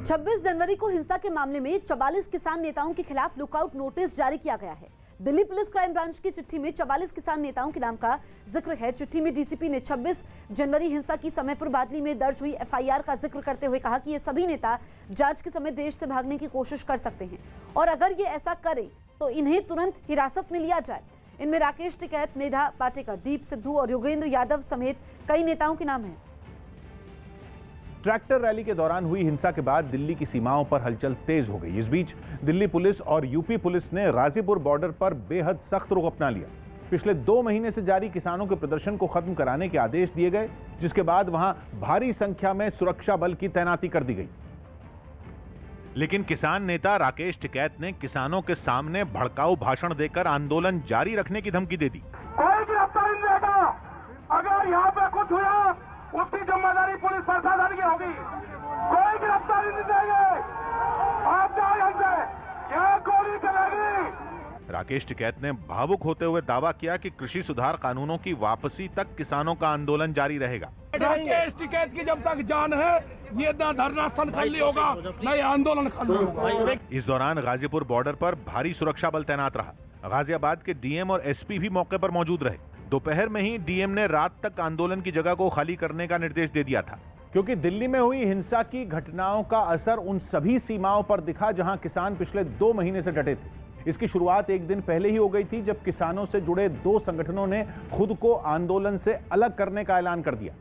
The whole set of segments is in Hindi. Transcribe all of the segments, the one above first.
26 जनवरी को हिंसा के मामले में 44 किसान नेताओं के खिलाफ लुकआउट नोटिस जारी किया गया है। दिल्ली पुलिस क्राइम ब्रांच की चिट्ठी में 44 किसान नेताओं के नाम का जिक्र है। चिट्ठी में डीसीपी ने 26 जनवरी हिंसा की समयपुर बादली में दर्ज हुई एफआईआर का जिक्र करते हुए कहा कि ये सभी नेता जांच के समय देश से भागने की कोशिश कर सकते हैं और अगर ये ऐसा करें तो इन्हें तुरंत हिरासत में लिया जाए। इनमें राकेश टिकैत, मेधा पाटेकर, दीप सिद्धू और योगेंद्र यादव समेत कई नेताओं के नाम हैं। ट्रैक्टर रैली के दौरान हुई हिंसा के बाद दिल्ली की सीमाओं पर हलचल तेज हो गई। इस बीच दिल्ली पुलिस और यूपी पुलिस ने गाजीपुर बॉर्डर पर बेहद सख्त रुख अपना लिया। पिछले 2 महीने से जारी किसानों के प्रदर्शन को खत्म कराने के आदेश दिए गए, जिसके बाद वहां भारी संख्या में सुरक्षा बल की तैनाती कर दी गई। लेकिन किसान नेता राकेश टिकैत ने किसानों के सामने भड़काऊ भाषण देकर आंदोलन जारी रखने की धमकी दे दी। कोई गिरफ्तारी नहीं देगा। अगर यहाँ पे कुछ हुआ उसकी जिम्मेदारी पुलिस प्रशासन की होगी। कोई गिरफ्तारी नहीं देंगे। आप जाओ यहाँ से, यहाँ गोली चलेगी। राकेश टिकैत ने भावुक होते हुए दावा किया कि कृषि सुधार कानूनों की वापसी तक किसानों का आंदोलन जारी रहेगा। राकेश टिकैत की जब तक जान है, ये ना धरना स्थल खाली होगा, न ये आंदोलन खाली होगा। इस दौरान गाजीपुर बॉर्डर पर भारी सुरक्षा बल तैनात रहा। गाजियाबाद के डीएम और एसपी भी मौके पर मौजूद रहे। दोपहर में ही डीएम ने रात तक आंदोलन की जगह को खाली करने का निर्देश दे दिया था, क्योंकि दिल्ली में हुई हिंसा की घटनाओं का असर उन सभी सीमाओं पर दिखा जहां किसान पिछले 2 महीने से डटे थे। इसकी शुरुआत एक दिन पहले ही हो गई थी, जब किसानों से जुड़े 2 संगठनों ने खुद को आंदोलन से अलग करने का ऐलान कर दिया,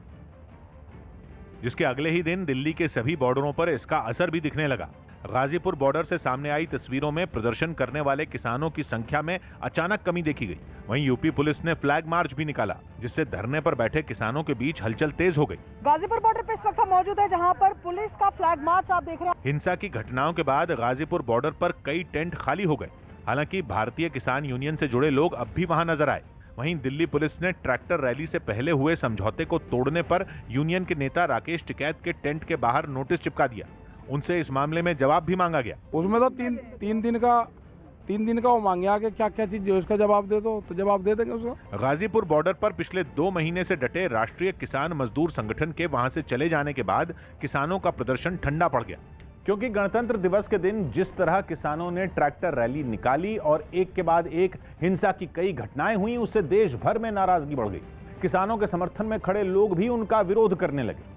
जिसके अगले ही दिन दिल्ली के सभी बॉर्डरों पर इसका असर भी दिखने लगा। गाजीपुर बॉर्डर से सामने आई तस्वीरों में प्रदर्शन करने वाले किसानों की संख्या में अचानक कमी देखी गई। वहीं यूपी पुलिस ने फ्लैग मार्च भी निकाला, जिससे धरने पर बैठे किसानों के बीच हलचल तेज हो गई। गाजीपुर बॉर्डर पे इस वक्त मौजूद है, जहां पर पुलिस का फ्लैग मार्च आप देख रहे हैं। हिंसा की घटनाओं के बाद गाजीपुर बॉर्डर पर कई टेंट खाली हो गए। हालांकि भारतीय किसान यूनियन से जुड़े लोग अब भी वहां नजर आए। वहीं दिल्ली पुलिस ने ट्रैक्टर रैली से पहले हुए समझौते को तोड़ने पर यूनियन के नेता राकेश टिकैत के टेंट के बाहर नोटिस चिपका दिया। उनसे इस मामले में जवाब भी मांगा गया। उसमें तो तीन दिन का वो मांगे आगे क्या क्या चीज जो उसका जवाब दे दो तो जवाब दे देंगे उसको। गाजीपुर बॉर्डर पर पिछले 2 महीने से डटे राष्ट्रीय किसान मजदूर संगठन के वहां से चले जाने के बाद किसानों का प्रदर्शन ठंडा पड़ गया, क्योंकि गणतंत्र दिवस के दिन जिस तरह किसानों ने ट्रैक्टर रैली निकाली और एक के बाद एक हिंसा की कई घटनाएं हुई, उससे देश भर में नाराजगी बढ़ गई। किसानों के समर्थन में खड़े लोग भी उनका विरोध करने लगे।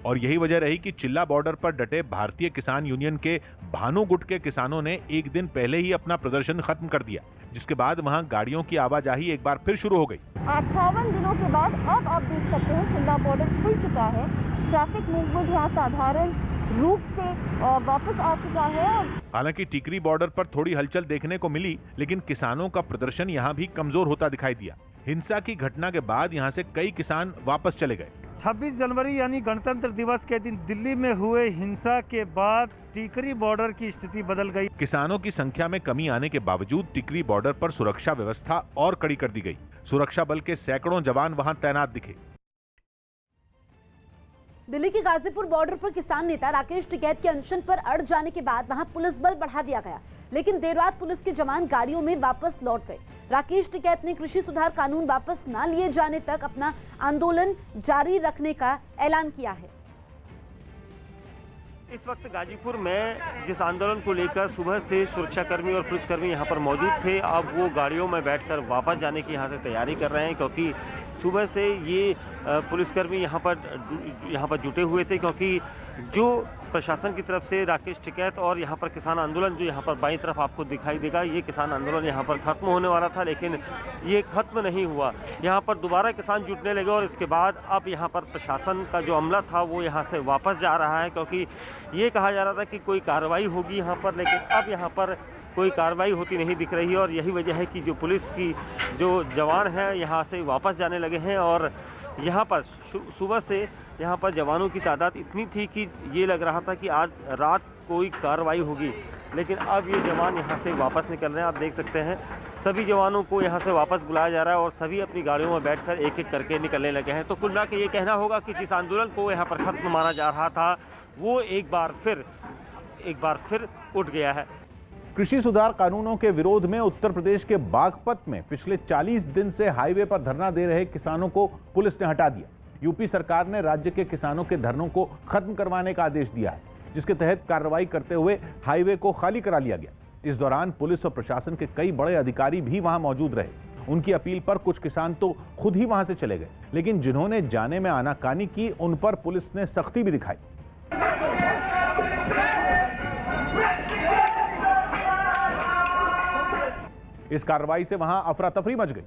और यही वजह रही कि चिल्ला बॉर्डर पर डटे भारतीय किसान यूनियन के भानु गुट के किसानों ने एक दिन पहले ही अपना प्रदर्शन खत्म कर दिया, जिसके बाद वहां गाड़ियों की आवाजाही एक बार फिर शुरू हो गई। 58 दिनों के बाद अब आप देख सकते हैं चिल्ला बॉर्डर खुल चुका है। ट्रैफिक मूवमेंट यहाँ साधारण रूप से वापस आ चुका है। हालांकि टिकरी बॉर्डर पर थोड़ी हलचल देखने को मिली, लेकिन किसानों का प्रदर्शन यहाँ भी कमजोर होता दिखाई दिया। हिंसा की घटना के बाद यहाँ से कई किसान वापस चले गए। 26 जनवरी यानी गणतंत्र दिवस के दिन दिल्ली में हुए हिंसा के बाद टिकरी बॉर्डर की स्थिति बदल गई। किसानों की संख्या में कमी आने के बावजूद टिकरी बॉर्डर पर सुरक्षा व्यवस्था और कड़ी कर दी गई। सुरक्षा बल के सैकड़ों जवान वहां तैनात दिखे। दिल्ली के गाजीपुर बॉर्डर पर किसान नेता राकेश टिकैत के अनशन पर अड़ जाने के बाद वहां पुलिस बल बढ़ा दिया गया, लेकिन देर रात पुलिस के जवान गाड़ियों में वापस लौट गए। राकेश टिकैत ने कृषि सुधार कानून वापस न लिए जाने तक अपना आंदोलन जारी रखने का ऐलान किया है। इस वक्त गाजीपुर में जिस आंदोलन को लेकर सुबह से सुरक्षाकर्मी और पुलिसकर्मी यहाँ पर मौजूद थे, अब वो गाड़ियों में बैठकर वापस जाने की यहाँ से तैयारी कर रहे हैं, क्योंकि सुबह से ये पुलिसकर्मी यहाँ पर जुटे हुए थे, क्योंकि जो प्रशासन की तरफ से राकेश टिकैत और यहाँ पर किसान आंदोलन जो यहाँ पर बाईं तरफ आपको दिखाई देगा, ये किसान आंदोलन यहाँ पर ख़त्म होने वाला था, लेकिन ये ख़त्म नहीं हुआ। यहाँ पर दोबारा किसान जुटने लगे और इसके बाद अब यहाँ पर प्रशासन का जो अमला था वो यहाँ से वापस जा रहा है, क्योंकि ये कहा जा रहा था कि कोई कार्रवाई होगी यहाँ पर, लेकिन अब यहाँ पर कोई कार्रवाई होती नहीं दिख रही है। और यही वजह है कि जो पुलिस की जो जवान हैं यहाँ से वापस जाने लगे हैं। और यहाँ पर सुबह से यहाँ पर जवानों की तादाद इतनी थी कि ये लग रहा था कि आज रात कोई कार्रवाई होगी, लेकिन अब ये जवान यहाँ से वापस निकल रहे हैं। आप देख सकते हैं सभी जवानों को यहाँ से वापस बुलाया जा रहा है और सभी अपनी गाड़ियों में बैठकर एक एक करके निकलने लगे हैं। तो कुल मिला के ये कहना होगा कि जिस आंदोलन को यहाँ पर खत्म माना जा रहा था वो एक बार फिर उठ गया है। कृषि सुधार कानूनों के विरोध में उत्तर प्रदेश के बागपत में पिछले 40 दिन से हाईवे पर धरना दे रहे किसानों को पुलिस ने हटा दिया। यूपी सरकार ने राज्य के किसानों के धरनों को खत्म करवाने का आदेश दिया है। जिसके तहत कार्रवाई करते हुए हाईवे को खाली करा लिया गया। इस दौरान पुलिस और प्रशासन के कई बड़े अधिकारी भी वहां मौजूद रहे। उनकी अपील पर कुछ किसान तो खुद ही वहां से चले गए, लेकिन जिन्होंने जाने में आनाकानी की उन पर पुलिस ने सख्ती भी दिखाई। इस कार्रवाई से वहां अफरा तफरी मच गई।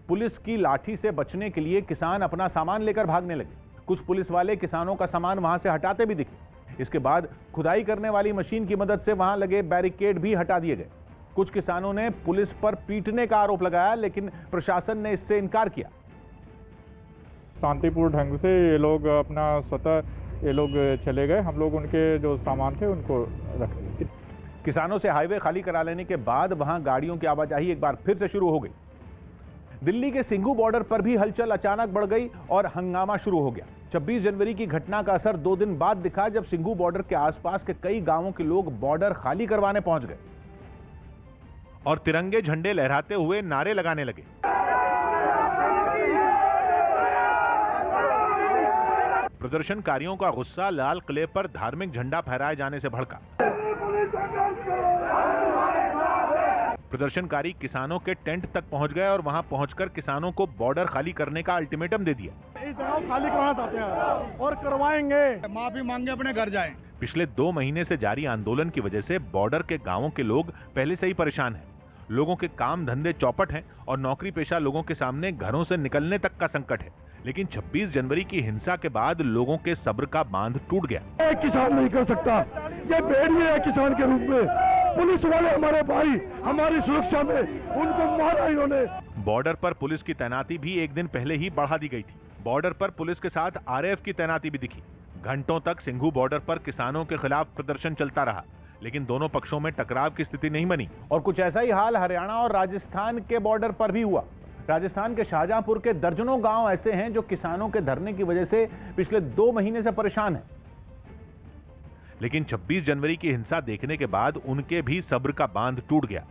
पुलिस की लाठी से बचने के लिए किसान अपना सामान लेकर भागने लगे। कुछ पुलिस वाले किसानों का सामान वहां से हटाते भी दिखे। इसके बाद खुदाई करने वाली मशीन की मदद से वहां लगे बैरिकेड भी हटा दिए गए। कुछ किसानों ने पुलिस पर पीटने का आरोप लगाया, लेकिन प्रशासन ने इससे इनकार किया। शांतिपूर्ण ढंग से ये लोग अपना स्वतः चले गए। हम लोग उनके जो सामान थे उनको रख दिए। किसानों से हाईवे खाली करा लेने के बाद वहां गाड़ियों की आवाजाही एक बार फिर से शुरू हो गई। दिल्ली के सिंघू बॉर्डर पर भी हलचल अचानक बढ़ गई और हंगामा शुरू हो गया। 26 जनवरी की घटना का असर 2 दिन बाद दिखा, जब सिंघू बॉर्डर के आसपास के कई गांवों के लोग बॉर्डर खाली करवाने पहुंच गए और तिरंगे झंडे लहराते हुए नारे लगाने लगे। प्रदर्शनकारियों का गुस्सा लाल किले पर धार्मिक झंडा फहराए जाने से भड़का। प्रदर्शनकारी किसानों के टेंट तक पहुंच गए और वहां पहुंचकर किसानों को बॉर्डर खाली करने का अल्टीमेटम दे दिया। इस जगह खाली करवाना चाहते हैं और करवाएंगे। माफी मांगे अपने घर जाएं। पिछले 2 महीने से जारी आंदोलन की वजह से बॉर्डर के गांवों के लोग पहले से ही परेशान हैं। लोगों के काम धंधे चौपट हैं और नौकरी पेशा लोगों के सामने घरों से निकलने तक का संकट है। लेकिन 26 जनवरी की हिंसा के बाद लोगों के सब्र का बांध टूट गया। एक किसान नहीं कर सकता, ये भेड़िए है किसान के रूप में। पुलिस वाले हमारे भाई, हमारी सुरक्षा में उनको मारा इन्होंने। बॉर्डर पर पुलिस की तैनाती भी एक दिन पहले ही बढ़ा दी गई थी। बॉर्डर पर पुलिस के साथ आरएएफ की तैनाती भी दिखी। घंटों तक सिंघू बॉर्डर पर किसानों के खिलाफ प्रदर्शन चलता रहा, लेकिन दोनों पक्षों में टकराव की स्थिति नहीं बनी। और कुछ ऐसा ही हाल हरियाणा और राजस्थान के बॉर्डर पर भी हुआ। राजस्थान के शाहजहांपुर के दर्जनों गांव ऐसे हैं जो किसानों के धरने की वजह से पिछले 2 महीने से परेशान हैं। लेकिन 26 जनवरी की हिंसा देखने के बाद उनके भी सब्र का बांध टूट गया।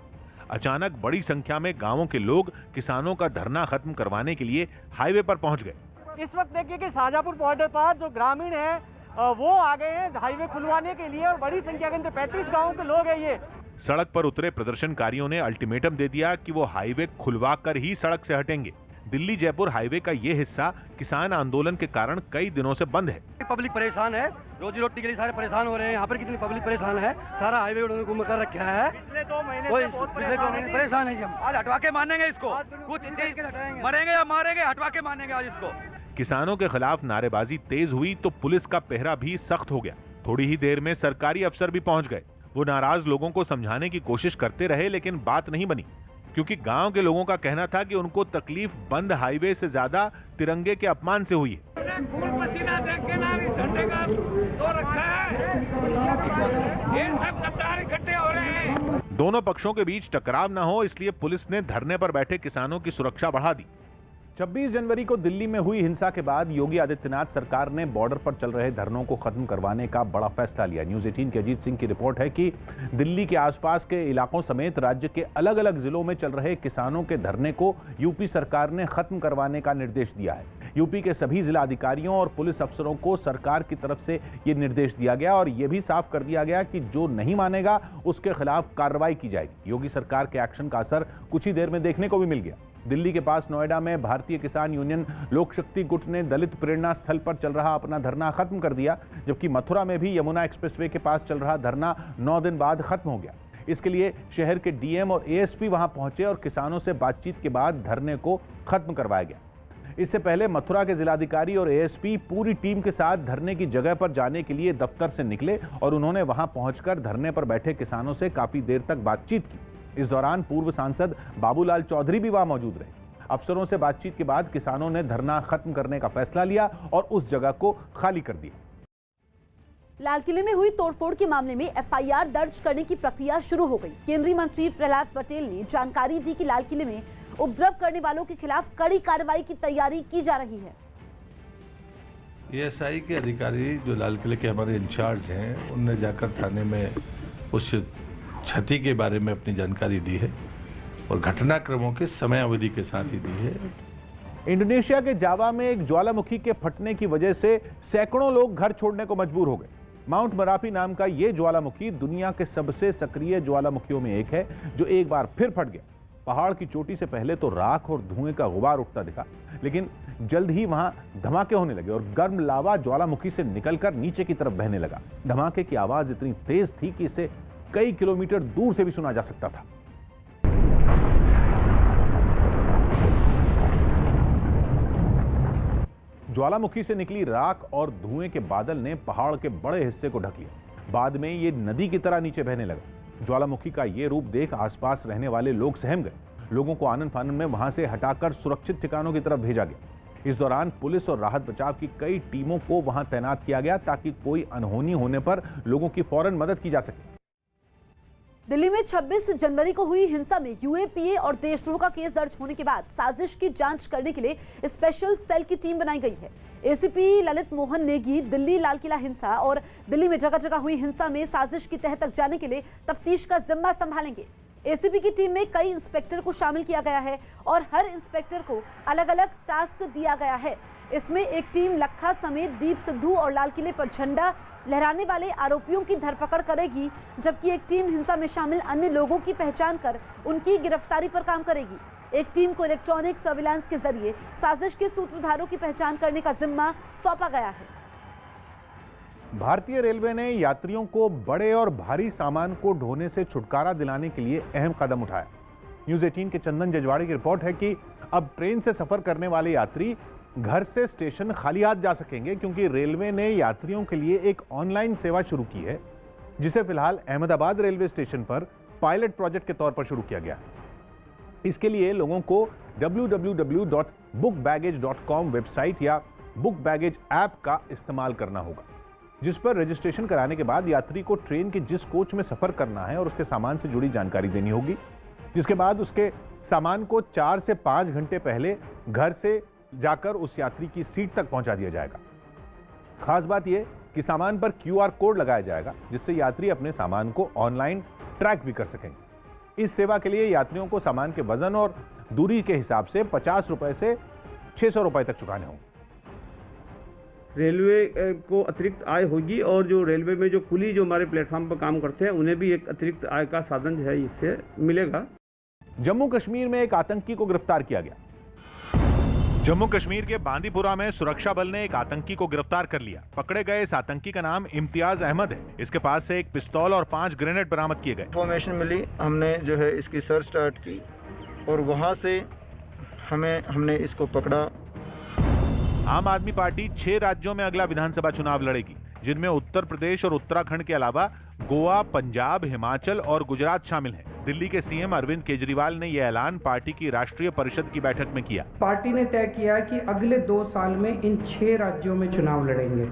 अचानक बड़ी संख्या में गांवों के लोग किसानों का धरना खत्म करवाने के लिए हाईवे पर पहुंच गए। इस वक्त देखिए कि शाहजहांपुर बॉर्डर पर जो ग्रामीण है वो आ गए हैं हाईवे खुलवाने के लिए और बड़ी संख्या के अंदर 35 गांवों के लोग हैं। ये सड़क पर उतरे प्रदर्शनकारियों ने अल्टीमेटम दे दिया कि वो हाईवे खुलवा कर ही सड़क से हटेंगे। दिल्ली जयपुर हाईवे का ये हिस्सा किसान आंदोलन के कारण कई दिनों से बंद है। पब्लिक परेशान है, रोजी रोटी के लिए सारे परेशान हो रहे हैं। यहाँ पर कितनी पब्लिक परेशान है, सारा हाईवे उन्होंने घूम कर रखा है। पिछले 2 महीने परेशान है। आज हटवा के मानेंगे इसको, कुछ मरेंगे या मारेंगे, हटवा के मानेंगे आज इसको। किसानों के खिलाफ नारेबाजी तेज हुई तो पुलिस का पहरा भी सख्त हो गया। थोड़ी ही देर में सरकारी अफसर भी पहुंच गए। वो नाराज लोगों को समझाने की कोशिश करते रहे, लेकिन बात नहीं बनी, क्योंकि गांव के लोगों का कहना था कि उनको तकलीफ बंद हाईवे से ज्यादा तिरंगे के अपमान से हुई है। दोनों पक्षों के बीच टकराव न हो, इसलिए पुलिस ने धरने पर बैठे किसानों की सुरक्षा बढ़ा दी। 26 जनवरी को दिल्ली में हुई हिंसा के बाद योगी आदित्यनाथ सरकार ने बॉर्डर पर चल रहे धरनों को खत्म करवाने का बड़ा फैसला लिया। न्यूज़ 18 के अजीत सिंह की रिपोर्ट है कि दिल्ली के आसपास के इलाकों समेत राज्य के अलग अलग जिलों में चल रहे किसानों के धरने को यूपी सरकार ने खत्म करवाने का निर्देश दिया है। यूपी के सभी जिला अधिकारियों और पुलिस अफसरों को सरकार की तरफ से ये निर्देश दिया गया और ये भी साफ कर दिया गया कि जो नहीं मानेगा उसके खिलाफ कार्रवाई की जाएगी। योगी सरकार के एक्शन का असर कुछ ही देर में देखने को भी मिल गया। दिल्ली के पास नोएडा में भारतीय किसान यूनियन लोक शक्ति गुट ने दलित प्रेरणा स्थल पर चल रहा अपना धरना खत्म कर दिया, जबकि मथुरा में भी यमुना एक्सप्रेसवे के पास चल रहा धरना 9 दिन बाद खत्म हो गया। इसके लिए शहर के डीएम और एएसपी वहां पहुंचे और किसानों से बातचीत के बाद धरने को खत्म करवाया गया। इससे पहले मथुरा के जिलाधिकारी और एएसपी पूरी टीम के साथ धरने की जगह पर जाने के लिए दफ्तर से निकले और उन्होंने वहां पहुंचकर धरने पर बैठे किसानों से काफी देर तक बातचीत की। इस दौरान पूर्व सांसद बाबूलाल चौधरी भी वहां मौजूद रहे। अफसरों से बातचीत के बाद किसानों ने धरना खत्म करने का फैसला लिया और उस जगह को खाली कर दिया। लाल किले में हुई तोड़फोड़ के मामले में एफआईआर दर्ज करने की प्रक्रिया शुरू हो गई। केंद्रीय मंत्री प्रहलाद पटेल ने जानकारी दी कि लाल किले में उपद्रव करने वालों के खिलाफ कड़ी कार्रवाई की तैयारी की जा रही है। एएसआई के अधिकारी जो लाल किले के हमारे इंचार्ज हैं, उनने जाकर थाने में उस क्षति के बारे में अपनी जानकारी दी है और घटनाक्रमों के समय अवधि के साथ ही दी है। इंडोनेशिया के जावा में एक ज्वालामुखी के फटने की वजह से सैकड़ों लोग घर छोड़ने को मजबूर हो गए। माउंट मरापी नाम का यह ज्वालामुखी दुनिया के सबसे सक्रिय ज्वालामुखियों में एक है, जो एक बार फिर फट गया। पहाड़ की चोटी से पहले तो राख और धुएं का गुबार उठता दिखा, लेकिन जल्द ही वहां धमाके होने लगे और गर्म लावा ज्वालामुखी से निकलकर नीचे की तरफ बहने लगा। धमाके की आवाज इतनी तेज थी कि इसे कई किलोमीटर दूर से भी सुना जा सकता था। ज्वालामुखी से निकली राख और धुएं के बादल ने पहाड़ के बड़े हिस्से को ढक लिया। बाद में ये नदी की तरह नीचे बहने लगा। ज्वालामुखी का ये रूप देख आसपास रहने वाले लोग सहम गए। लोगों को आनन फानन में वहां से हटाकर सुरक्षित ठिकानों की तरफ भेजा गया। इस दौरान पुलिस और राहत बचाव की कई टीमों को वहां तैनात किया गया ताकि कोई अनहोनी होने पर लोगों की फौरन मदद की जा सके। दिल्ली में 26 जनवरी को हुई हिंसा में यूएपीए और देशद्रोह का केस दर्ज होने के बाद साजिश की जांच करने के लिए स्पेशल सेल की टीम बनाई गई है। एसीपी ललित मोहन नेगी दिल्ली लाल किला हिंसा और दिल्ली में जगह जगह हुई हिंसा में साजिश की तह तक जाने के लिए तफ्तीश का जिम्मा संभालेंगे। एसीपी की टीम में कई इंस्पेक्टर को शामिल किया गया है और हर इंस्पेक्टर को अलग अलग टास्क दिया गया है। इसमें एक टीम लखा समेत दीप सिद्धू और लाल किले पर झंडा लहराने वाले आरोपियों की धरपकड़ करेगी, जबकि एक टीम हिंसा में शामिल अन्य लोगों की पहचान कर उनकी गिरफ्तारी पर काम करेगी। एक टीम को इलेक्ट्रॉनिक सर्विलांस के जरिए साजिश के सूत्रधारों की पहचान करने का जिम्मा सौंपा गया है। भारतीय रेलवे ने यात्रियों को बड़े और भारी सामान को ढोने से छुटकारा दिलाने के लिए अहम कदम उठाया। न्यूज़ 18 के चंदन जजवाड़े की रिपोर्ट है कि अब ट्रेन से सफर करने वाले यात्री घर से स्टेशन खाली हाथ जा सकेंगे, क्योंकि रेलवे ने यात्रियों के लिए एक ऑनलाइन सेवा शुरू की है, जिसे फिलहाल अहमदाबाद रेलवे स्टेशन पर पायलट प्रोजेक्ट के तौर पर शुरू किया गया है। इसके लिए लोगों को www.bookbaggage.com वेबसाइट या बुक बैगेज ऐप का इस्तेमाल करना होगा, जिस पर रजिस्ट्रेशन कराने के बाद यात्री को ट्रेन के जिस कोच में सफर करना है और उसके सामान से जुड़ी जानकारी देनी होगी, जिसके बाद उसके सामान को 4 से 5 घंटे पहले घर से जाकर उस यात्री की सीट तक पहुंचा दिया जाएगा। खास बात यह कि सामान पर QR कोड लगाया जाएगा, जिससे यात्री अपने सामान को ऑनलाइन ट्रैक भी कर सकेंगे। इस सेवा के लिए यात्रियों को सामान के वजन और दूरी के हिसाब से 50 रुपए से 600 रुपए तक चुकाने होंगे। रेलवे को अतिरिक्त आय होगी और जो रेलवे में जो कुली जो हमारे प्लेटफॉर्म पर काम करते हैं उन्हें भी एक अतिरिक्त आय का साधन जो है इससे मिलेगा। जम्मू कश्मीर में एक आतंकी को गिरफ्तार किया गया। जम्मू कश्मीर के बांदीपुरा में सुरक्षा बल ने एक आतंकी को गिरफ्तार कर लिया। पकड़े गए इस आतंकी का नाम इम्तियाज अहमद है। इसके पास से एक पिस्तौल और 5 ग्रेनेड बरामद किए गए। इन्फॉर्मेशन मिली, हमने जो है इसकी सर्च स्टार्ट की और वहां से हमने इसको पकड़ा। आम आदमी पार्टी 6 राज्यों में अगला विधानसभा चुनाव लड़ेगी, जिनमें उत्तर प्रदेश और उत्तराखंड के अलावा गोवा, पंजाब, हिमाचल और गुजरात शामिल हैं। दिल्ली के सीएम अरविंद केजरीवाल ने यह ऐलान पार्टी की राष्ट्रीय परिषद की बैठक में किया। पार्टी ने तय किया कि अगले 2 साल में इन 6 राज्यों में चुनाव लड़ेंगे।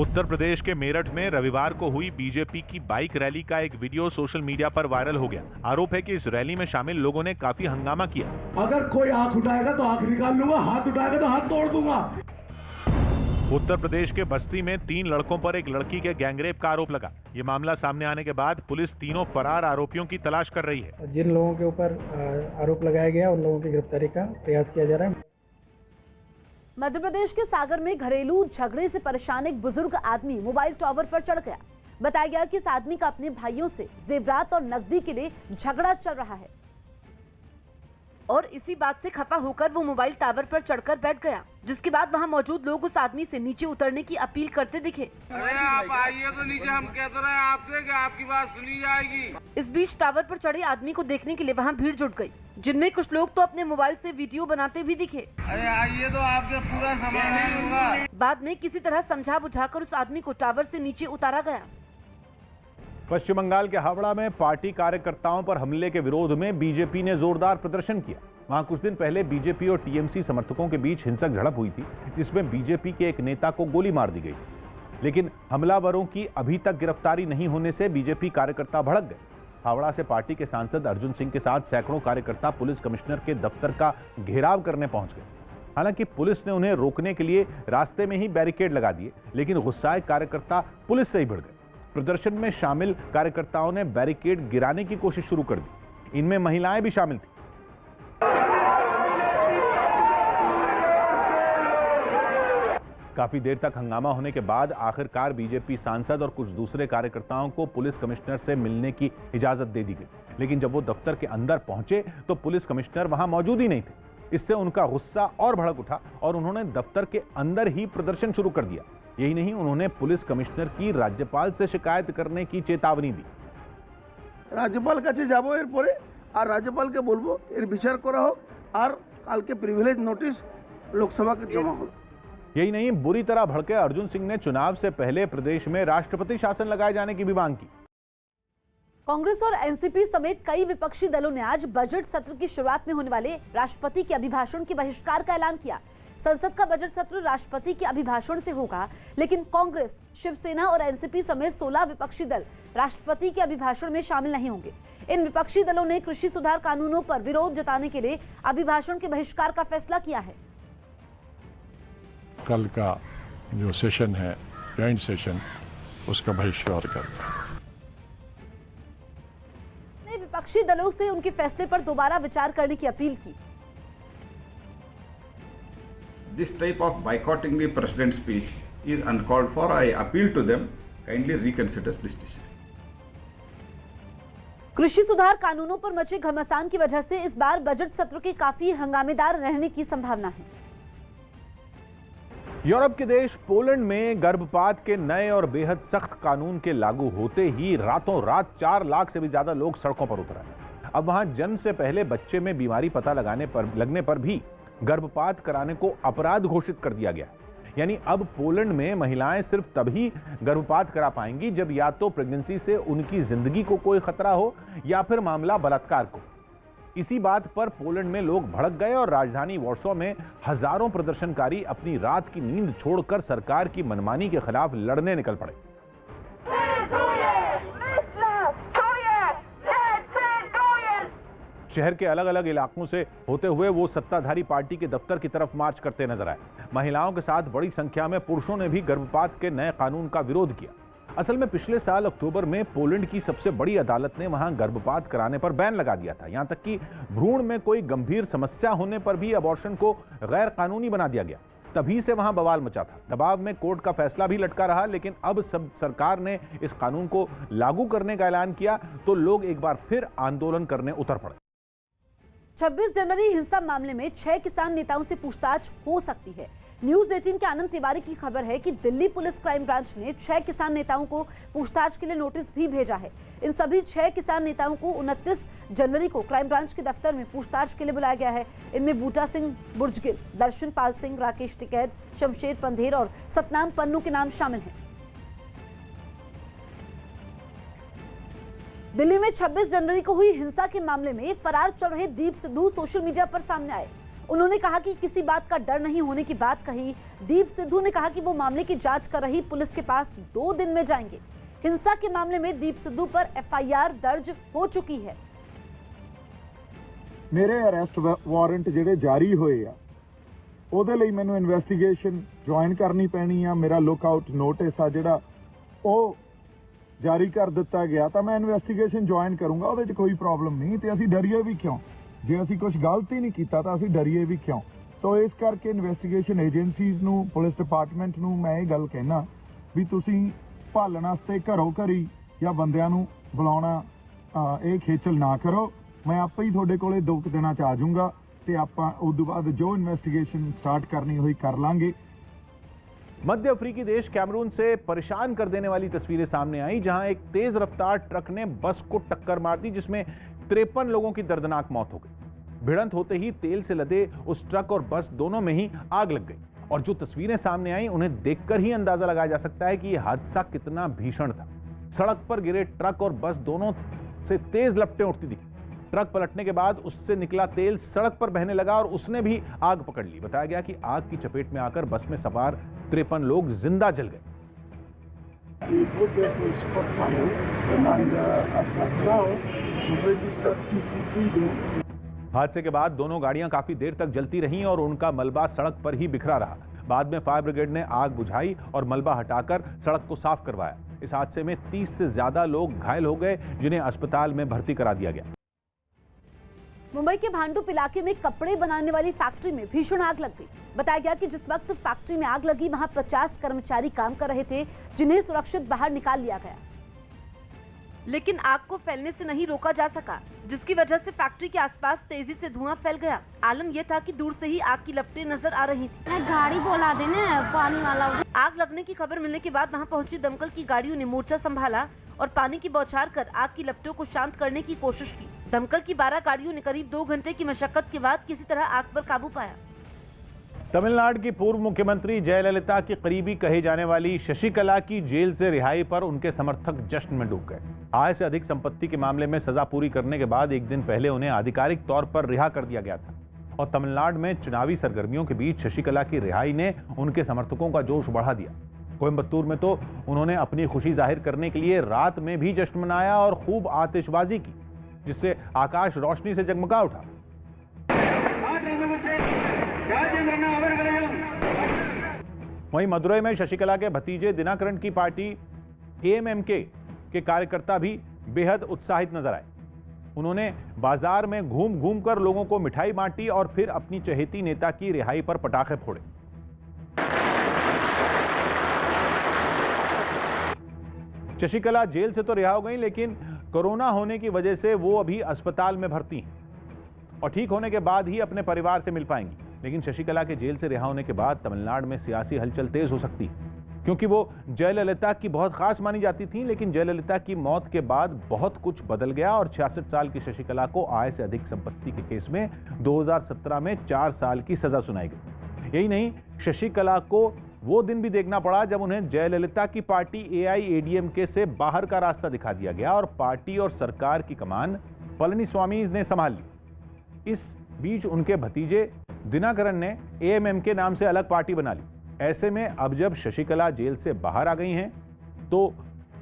उत्तर प्रदेश के मेरठ में रविवार को हुई बीजेपी की बाइक रैली का एक वीडियो सोशल मीडिया पर वायरल हो गया। आरोप है कि इस रैली में शामिल लोगों ने काफी हंगामा किया। अगर कोई आंख उठाएगा तो आंख निकाल लूंगा, हाथ उठाएगा तो हाथ तोड़ दूंगा। उत्तर प्रदेश के बस्ती में 3 लड़कों पर एक लड़की के गैंगरेप का आरोप लगा। ये मामला सामने आने के बाद पुलिस तीनों फरार आरोपियों की तलाश कर रही है। जिन लोगों के ऊपर आरोप लगाया गया उन लोगों की गिरफ्तारी का प्रयास किया जा रहा है। मध्य प्रदेश के सागर में घरेलू झगड़े से परेशान एक बुजुर्ग आदमी मोबाइल टावर पर चढ़ गया। बताया गया कि इस आदमी का अपने भाइयों से जेवरात और नकदी के लिए झगड़ा चल रहा है और इसी बात से खफा होकर वो मोबाइल टावर पर चढ़कर बैठ गया, जिसके बाद वहां मौजूद लोग उस आदमी से नीचे उतरने की अपील करते दिखे। अरे आप आइए तो नीचे, हम कहते रहे आपसे कि आपकी बात सुनी जाएगी। इस बीच टावर पर चढ़े आदमी को देखने के लिए वहां भीड़ जुट गई, जिनमें कुछ लोग तो अपने मोबाइल से वीडियो बनाते भी दिखे। अरे आइए तो आपसे पूरा समाधान होगा। बाद में किसी तरह समझा बुझाकर उस आदमी को टावर से नीचे उतारा गया। पश्चिम बंगाल के हावड़ा में पार्टी कार्यकर्ताओं पर हमले के विरोध में बीजेपी ने जोरदार प्रदर्शन किया। वहां कुछ दिन पहले बीजेपी और टीएमसी समर्थकों के बीच हिंसक झड़प हुई थी, जिसमें बीजेपी के एक नेता को गोली मार दी गई, लेकिन हमलावरों की अभी तक गिरफ्तारी नहीं होने से बीजेपी कार्यकर्ता भड़क गए। हावड़ा से पार्टी के सांसद अर्जुन सिंह के साथ सैकड़ों कार्यकर्ता पुलिस कमिश्नर के दफ्तर का घेराव करने पहुंच गए। हालांकि पुलिस ने उन्हें रोकने के लिए रास्ते में ही बैरिकेड लगा दिए, लेकिन गुस्साए कार्यकर्ता पुलिस से ही भिड़ गए। प्रदर्शन में शामिल कार्यकर्ताओं ने बैरिकेड गिराने की कोशिश शुरू कर दी। इनमें महिलाएं भी शामिल थी। काफी देर तक हंगामा होने के बाद आखिरकार बीजेपी सांसद और कुछ दूसरे कार्यकर्ताओं को पुलिस कमिश्नर से मिलने की इजाजत दे दी गई, लेकिन जब वो दफ्तर के अंदर पहुंचे तो पुलिस कमिश्नर वहां मौजूद ही नहीं थे। इससे उनका गुस्सा और भड़क उठा और उन्होंने दफ्तर के अंदर ही प्रदर्शन शुरू कर दिया। यही नहीं, उन्होंने पुलिस कमिश्नर की राज्यपाल से शिकायत करने की चेतावनी दी। राज्यपाल কাছে যাব এরপরে আর राज्यपाल के बोलबो এর বিচার করা হোক আর কালকে প্রিভিলেজ নোটিশ लोकसभा के जमा हो। यही नहीं, बुरी तरह भड़के अर्जुन सिंह ने चुनाव से पहले प्रदेश में राष्ट्रपति शासन लगाए जाने की भी मांग की। कांग्रेस और एनसीपी समेत कई विपक्षी दलों ने आज बजट सत्र की शुरुआत में होने वाले राष्ट्रपति के अभिभाषण के बहिष्कार का ऐलान किया। संसद का बजट सत्र राष्ट्रपति के अभिभाषण से होगा, लेकिन कांग्रेस, शिवसेना और एनसीपी समेत 16 विपक्षी दल राष्ट्रपति के अभिभाषण में शामिल नहीं होंगे। इन विपक्षी दलों ने कृषि सुधार कानूनों पर विरोध जताने के लिए अभिभाषण के बहिष्कार का फैसला किया है। कल का जो सेशन है, जॉइंट सेशन, उसका बहिष्कार करता है। विपक्षी दलों से उनके फैसले पर दोबारा विचार करने की अपील की। This type of boycotting the president's speech is uncalled for. I appeal to them, kindly reconsider this decision. कृषि सुधार कानूनों पर मचे घमासान की वजह से इस बार बजट सत्र के काफी हंगामेदार रहने की संभावना है। यूरोप के देश पोलैंड में गर्भपात के नए और बेहद सख्त कानून के लागू होते ही रातों रात 4 लाख से भी ज्यादा लोग सड़कों पर उतर आए। अब वहां जन्म से पहले बच्चे में बीमारी पता लगने पर भी गर्भपात कराने को अपराध घोषित कर दिया गया। यानी अब पोलैंड में महिलाएं सिर्फ तभी गर्भपात करा पाएंगी जब या तो प्रेगनेंसी से उनकी जिंदगी को कोई खतरा हो या फिर मामला बलात्कार को। इसी बात पर पोलैंड में लोग भड़क गए और राजधानी वॉर्सो में हजारों प्रदर्शनकारी अपनी रात की नींद छोड़कर सरकार की मनमानी के खिलाफ लड़ने निकल पड़े। शहर के अलग अलग इलाकों से होते हुए वो सत्ताधारी पार्टी के दफ्तर की तरफ मार्च करते नजर आए। महिलाओं के साथ बड़ी संख्या में पुरुषों ने भी गर्भपात के नए कानून का विरोध किया। असल में पिछले साल अक्टूबर में पोलैंड की सबसे बड़ी अदालत ने वहां गर्भपात कराने पर बैन लगा दिया था। यहां तक कि भ्रूण में कोई गंभीर समस्या होने पर भी अबॉर्शन को गैर कानूनी बना दिया गया। तभी से वहां बवाल मचा था। दबाव में कोर्ट का फैसला भी लटका रहा, लेकिन अब सब सरकार ने इस कानून को लागू करने का ऐलान किया तो लोग एक बार फिर आंदोलन करने उतर पड़े। 26 जनवरी हिंसा मामले में 6 किसान नेताओं से पूछताछ हो सकती है। न्यूज 18 के आनंद तिवारी की खबर है कि दिल्ली पुलिस क्राइम ब्रांच ने 6 किसान नेताओं को पूछताछ के लिए नोटिस भी भेजा है। इन सभी 6 किसान नेताओं को 29 जनवरी को क्राइम ब्रांच के दफ्तर में पूछताछ के लिए बुलाया गया है। इनमें बूटा सिंह बुर्जगिल, दर्शन पाल सिंह, राकेश टिकैत, शमशेर पंधेर और सतनाम पन्नू के नाम शामिल हैं। दिल्ली में 26 जनवरी को हुई हिंसा के मामले में फरार चल रहे दीप सिद्धू सोशल मीडिया पर सामने आए। उन्होंने कहा कि किसी बात का डर नहीं होने की बात कही। दीप सिद्धू ने कहा कि वो मामले की जांच कर रही पुलिस के पास 2 दिन में जाएंगे। हिंसा के मामले में दीप सिद्धू पर FIR दर्ज हो चुकी है। मेरे अरेस्ट वारंट ਜਿਹੜੇ ਜਾਰੀ ਹੋਏ ਆ ਉਹਦੇ ਲਈ ਮੈਨੂੰ ਇਨਵੈਸਟੀਗੇਸ਼ਨ ਜੁਆਇਨ ਕਰਨੀ ਪੈਣੀ ਆ। ਮੇਰਾ ਲੁੱਕਆਊਟ ਨੋਟਿਸ ਆ ਜਿਹੜਾ ਉਹ ਜਾਰੀ ਕਰ ਦਿੱਤਾ ਗਿਆ ਤਾਂ ਮੈਂ ਇਨਵੈਸਟੀਗੇਸ਼ਨ ਜੁਆਇਨ ਕਰੂੰਗਾ। ਉਹਦੇ 'ਚ ਕੋਈ ਪ੍ਰੋਬਲਮ ਨਹੀਂ ਤੇ ਅਸੀਂ ਡਰੀਏ ਵੀ ਕਿਉਂ? ਜੇ ਅਸੀਂ ਕੁਝ ਗਲਤ ਹੀ ਨਹੀਂ ਕੀਤਾ ਤਾਂ ਅਸੀਂ ਡਰੀਏ ਵੀ ਕਿਉਂ? ਸੋ ਇਸ ਕਰਕੇ ਇਨਵੈਸਟੀਗੇਸ਼ਨ ਏਜੰਸੀਜ਼ ਨੂੰ, ਪੁਲਿਸ ਡਿਪਾਰਟਮੈਂਟ ਨੂੰ ਮੈਂ ਇਹ ਗੱਲ ਕਹਿਣਾ ਵੀ ਤੁਸੀਂ ਭਾਲਣ ਵਾਸਤੇ ਘਰੋਂ ਘਰੀ ਜਾਂ ਬੰਦਿਆਂ ਨੂੰ ਬੁਲਾਉਣਾ ਇਹ ਖੇਚਲ ਨਾ ਕਰੋ। ਮੈਂ ਆਪੇ ਹੀ ਤੁਹਾਡੇ ਕੋਲੇ 2 ਦਿਨਾਂ 'ਚ ਆ ਜਾਊਂਗਾ ਤੇ ਆਪਾਂ ਉਸ ਤੋਂ ਬਾਅਦ ਜੋ ਇਨਵੈਸਟੀਗੇਸ਼ਨ स्टार्ट करनी हुई कर लांगे। मध्य अफ्रीकी देश कैमरून से परेशान कर देने वाली तस्वीरें सामने आई, जहां एक तेज रफ्तार ट्रक ने बस को टक्कर मार दी, जिसमें 53 लोगों की दर्दनाक मौत हो गई। भिड़ंत होते ही तेल से लदे उस ट्रक और बस दोनों में ही आग लग गई और जो तस्वीरें सामने आई उन्हें देखकर ही अंदाजा लगाया जा सकता है कि यह हादसा कितना भीषण था। सड़क पर गिरे ट्रक और बस दोनों से तेज लपटें उठती दिखी। ट्रक पलटने के बाद उससे निकला तेल सड़क पर बहने लगा और उसने भी आग पकड़ ली। बताया गया कि आग की चपेट में आकर बस में सवार 53 लोग जिंदा जल गए। हादसे के बाद दोनों गाड़ियां काफी देर तक जलती रहीं और उनका मलबा सड़क पर ही बिखरा रहा। बाद में फायर ब्रिगेड ने आग बुझाई और मलबा हटाकर सड़क को साफ करवाया। इस हादसे में 30 से ज्यादा लोग घायल हो गए, जिन्हें अस्पताल में भर्ती करा दिया गया। मुंबई के भांडुप इलाके में कपड़े बनाने वाली फैक्ट्री में भीषण आग लग गई। बताया गया कि जिस वक्त फैक्ट्री में आग लगी वहां 50 कर्मचारी काम कर रहे थे, जिन्हें सुरक्षित बाहर निकाल लिया गया, लेकिन आग को फैलने से नहीं रोका जा सका, जिसकी वजह से फैक्ट्री के आसपास तेजी से धुआं फैल गया। आलम यह था कि दूर से ही आग की लपटें नजर आ रही थी। गाड़ी बोला देने पानी वाला। आग लगने की खबर मिलने के बाद वहां पहुंची दमकल की गाड़ियों ने मोर्चा संभाला और पानी की बौछार कर आग की लपटों को शांत करने की कोशिश की। दमकल की 12 गाड़ियों ने करीब 2 घंटे की मशक्कत के बाद किसी तरह आग पर काबू पाया। तमिलनाडु की पूर्व मुख्यमंत्री जयललिता की करीबी कही जाने वाली शशिकला की जेल से रिहाई पर उनके समर्थक जश्न में डूब गए। आय से अधिक संपत्ति के मामले में सजा पूरी करने के बाद एक दिन पहले उन्हें आधिकारिक तौर पर रिहा कर दिया गया था और तमिलनाडु में चुनावी सरगर्मियों के बीच शशिकला की रिहाई ने उनके समर्थकों का जोश बढ़ा दिया। कोयम्बतूर में तो उन्होंने अपनी खुशी जाहिर करने के लिए रात में भी जश्न मनाया और खूब आतिशबाजी की, जिससे आकाश रोशनी से जगमगा उठा। वहीं मदुरई में शशिकला के भतीजे दिनाकरन की पार्टी एएमएमके के कार्यकर्ता भी बेहद उत्साहित नजर आए। उन्होंने बाजार में घूम घूम कर लोगों को मिठाई बांटी और फिर अपनी चहेती नेता की रिहाई पर पटाखे फोड़े। शशिकला जेल से तो रिहा हो गई, लेकिन कोरोना होने की वजह से वो अभी अस्पताल में भर्ती हैं और ठीक होने के बाद ही अपने परिवार से मिल पाएंगी। लेकिन शशिकला के जेल से रिहा होने के बाद तमिलनाडु में सियासी हलचल तेज हो सकती है, क्योंकि वो जयललिता की बहुत खास मानी जाती थी। लेकिन जयललिता की मौत के बाद बहुत कुछ बदल गया और 66 साल की शशिकला को आय से अधिक संपत्ति के केस में 2017 में 4 साल की सजा सुनाई गई। यही नहीं, शशिकला को वो दिन भी देखना पड़ा जब उन्हें जयललिता की पार्टी AIADMK से बाहर का रास्ता दिखा दिया गया और पार्टी और सरकार की कमान पलनीस्वामी ने संभाल ली। इस बीच उनके भतीजे दिनाकरन ने AMMK नाम से अलग पार्टी बना ली। ऐसे में अब जब शशिकला जेल से बाहर आ गई हैं तो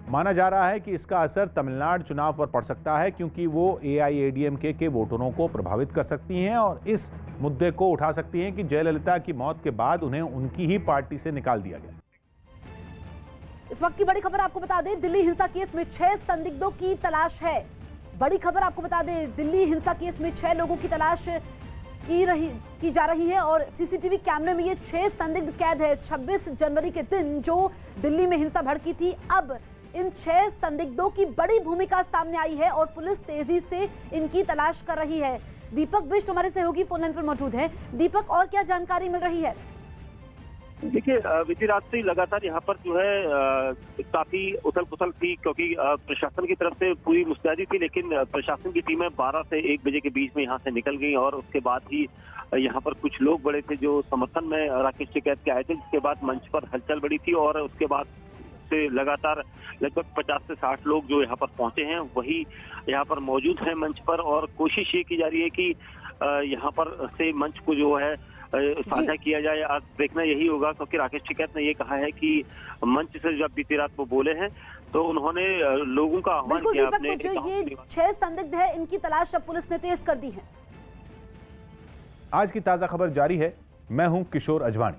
माना जा रहा है कि इसका असर तमिलनाडु चुनाव पर पड़ सकता है, क्योंकि वो AIADMK के वोटरों को प्रभावित कर सकती हैं और इस मुद्दे को उठा सकती हैं कि जयललिता की मौत के बाद उन्हें उनकी ही पार्टी से निकाल दिया गया। इस वक्त की बड़ी खबर आपको बता दें, दिल्ली हिंसा केस में 6 संदिग्धों की तलाश है। बड़ी खबर आपको बता दें, दिल्ली हिंसा केस में 6 लोगों की तलाश की जा रही है और सीसीटीवी कैमरे में ये 6 संदिग्ध कैद है। 26 जनवरी के दिन जो दिल्ली में हिंसा भड़की थी, अब इन 6 संदिग्धों की बड़ी भूमिका सामने आई है और पुलिस तेजी से इनकी तलाश कर रही है। दीपक बिष्ट हमारे सहयोगी फोन लाइन पर मौजूद हैं। दीपक, और क्या जानकारी मिल रही है? देखिए, बीती रात से लगातार यहाँ पर जो है काफी उथल पुथल थी, क्योंकि प्रशासन की तरफ से पूरी मुस्तैदी थी, लेकिन प्रशासन की टीमें 12 से 1 बजे के बीच में यहाँ से निकल गई और उसके बाद ही यहाँ पर कुछ लोग बड़े थे जो समर्थन में राकेश टिकैत के आए थे, जिसके बाद मंच पर हलचल बढ़ी थी और उसके बाद से लगातार लगभग 50 से 60 लोग जो यहाँ पर पहुंचे हैं वही यहाँ पर मौजूद हैं मंच पर और कोशिश ये की जा रही है कि यहाँ पर से मंच को जो है साझा किया जाए। आज देखना यही होगा, क्योंकि राकेश टिकैत ने ये कहा है कि मंच से जब बीती रात वो बोले हैं तो उन्होंने लोगों का आह्वान किया अपने। जो ये 6 संदिग्ध है, इनकी तलाश अब पुलिस ने तेज कर दी है। आज की ताजा खबर जारी है। मैं हूं किशोर अजवाणी।